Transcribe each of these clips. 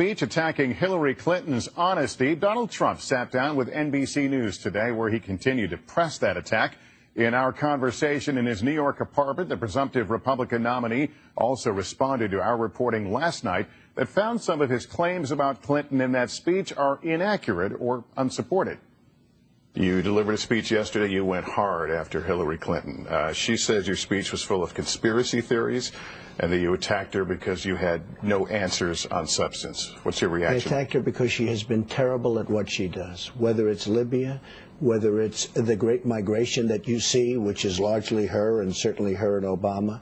speech attacking Hillary Clinton's honesty, Donald Trump sat down with NBC News today, where he continued to press that attack. In our conversation in his New York apartment, the presumptive Republican nominee also responded to our reporting last night that found some of his claims about Clinton in that speech are inaccurate or unsupported. You delivered a speech yesterday. You went hard after Hillary Clinton. She says your speech was full of conspiracy theories and that you attacked her because you had no answers on substance. What's your reaction? I attacked her because she has been terrible at what she does, whether it's Libya, whether it's the great migration that you see, which is largely her and certainly her and Obama.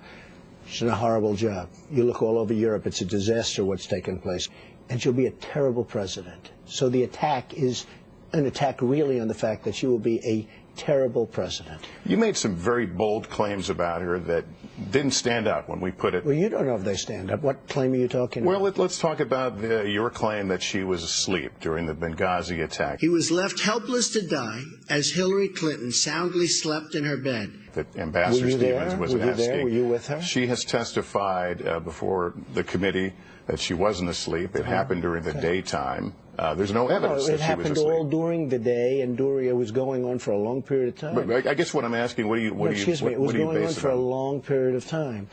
She's done a horrible job. You look all over Europe, it's a disaster what's taken place. And she'll be a terrible president. So the attack is an attack really on the fact that she will be a terrible president. You made some very bold claims about her that didn't stand up when we put it. Well, you don't know if they stand up. What claim are you talking about? Well, let's talk about your claim that she was asleep during the Benghazi attack. He was left helpless to die as Hillary Clinton soundly slept in her bed. That Ambassador Stevens was asking. Were you there? Were you with her? She has testified before the committee that she wasn't asleep. It happened during the daytime. There's no evidence that she was asleep. It happened all during the day, and it was going on for a long period of time. But I guess what I'm asking, it was going on for a long period of time.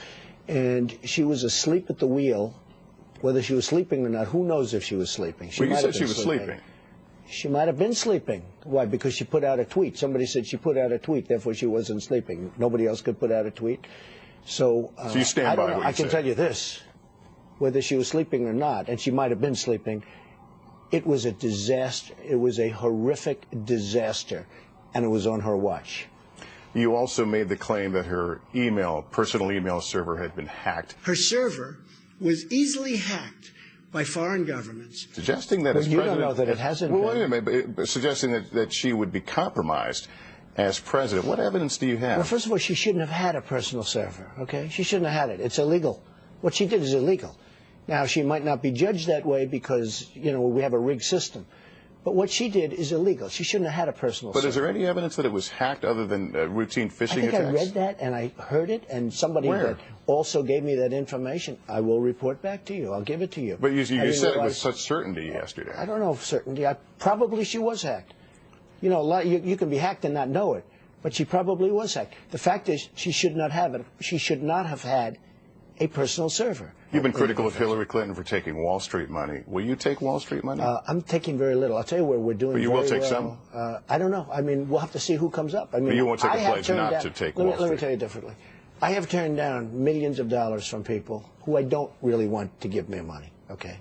And she was asleep at the wheel. Whether she was sleeping or not, who knows if she was sleeping. Well, you said she was sleeping. She might have been sleeping. Why? Because she put out a tweet. Somebody said she put out a tweet, therefore she wasn't sleeping. Nobody else could put out a tweet. So you stand by what you said. I can tell you this, whether she was sleeping or not, and she might have been sleeping, it was a disaster. It was a horrific disaster, and it was on her watch. You also made the claim that her personal email server had been hacked. Her server was easily hacked by foreign governments. Suggesting that as you president... don't know that it hasn't been. Wait a minute, suggesting that she would be compromised as president. What evidence do you have? Well, first of all, she shouldn't have had a personal server, okay? She shouldn't have had it. It's illegal. What she did is illegal. Now, she might not be judged that way because, we have a rigged system. But what she did is illegal. She shouldn't have had a personal server. But is there any evidence that it was hacked other than routine phishing attacks? I think I read that and I heard it, and somebody that also gave me that information. I will report back to you. I'll give it to you. But you said it with such certainty yesterday. I don't know if certainty. Probably she was hacked. You can be hacked and not know it, but she probably was hacked. The fact is, she should not have it. She should not have had a personal server. You've been critical of Hillary Clinton for taking Wall Street money. Will you take Wall Street money? I'm taking very little. I'll tell you where we're doing very well. But you will take some? I don't know. I mean, we'll have to see who comes up. I mean, but you won't take a pledge not to take Wall Street. Let me tell you differently. I have turned down millions of dollars from people who I don't really want to give me money, okay?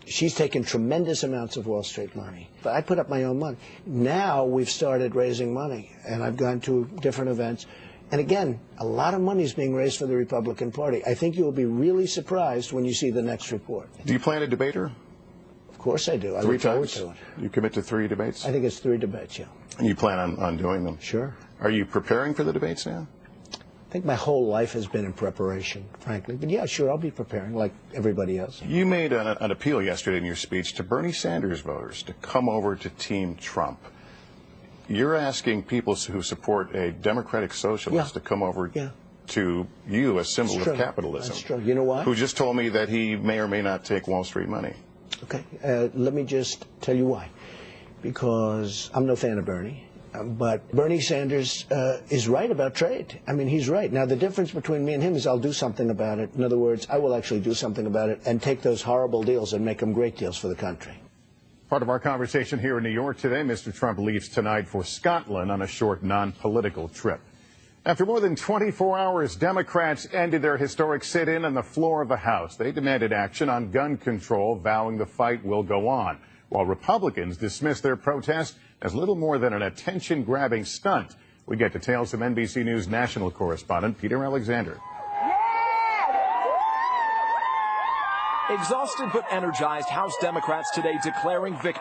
She's taken tremendous amounts of Wall Street money. But I put up my own money. Now we've started raising money, and I've gone to different events. And again, a lot of money is being raised for the Republican Party. I think you will be really surprised when you see the next report. Do you plan to debate her? Of course I do. I 3 times? To it. You commit to 3 debates? I think it's 3 debates, yeah. And you plan on doing them? Sure. Are you preparing for the debates now? I think my whole life has been in preparation, frankly. But yeah, sure, I'll be preparing like everybody else. You made an appeal yesterday in your speech to Bernie Sanders voters to come over to Team Trump. You're asking people who support a democratic socialist to come over to you, a symbol of capitalism. That's true. You know why? Who just told me that he may or may not take Wall Street money. Okay. Let me just tell you why. Because I'm no fan of Bernie. But Bernie Sanders is right about trade. I mean, he's right. Now, the difference between me and him is I'll do something about it. In other words, I will actually do something about it and take those horrible deals and make them great deals for the country. Part of our conversation here in New York today, Mr. Trump leaves tonight for Scotland on a short non-political trip. After more than 24 hours, Democrats ended their historic sit-in on the floor of the House. They demanded action on gun control, vowing the fight will go on, while Republicans dismissed their protest as little more than an attention-grabbing stunt. We get details from NBC News national correspondent Peter Alexander. Exhausted but energized House Democrats today declaring victory.